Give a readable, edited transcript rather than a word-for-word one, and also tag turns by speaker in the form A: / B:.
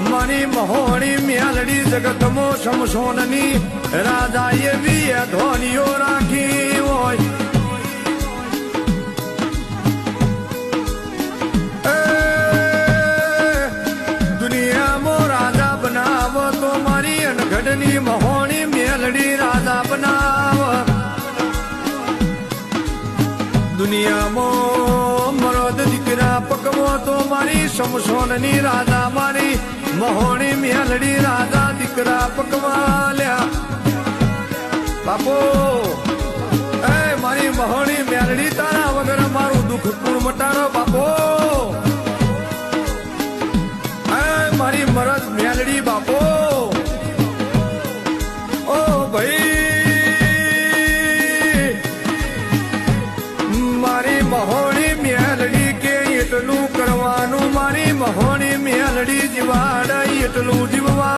A: મારી મહોણી મ્યાલડી જગતમો શમશોનની રાજા એવી ધોનીઓ રાખી હોય દુનિયામાં રાજા બનાવ તો મારી અનગઢની મહોણી મ્યાલડી રાજા બનાવ દુનિયામાં મરદ દીકરા પકવો તો મારી શમશોનની રાજા મારી મહોણી મ્યાલડી રાજા દીકરા પકવા લ્યા બાપો એ મારી મહોણી મ્યાલડી તારા વગર મારું દુઃખ કુણ મટારો બાપો એ મારી મરદ મ્યાલડી બાપો ઓ ભાઈ મારી મહોણી મ્યાલડી કે એટલું કરવાનું મારી મહોણી મ્યાલડી જીવાડ એટલું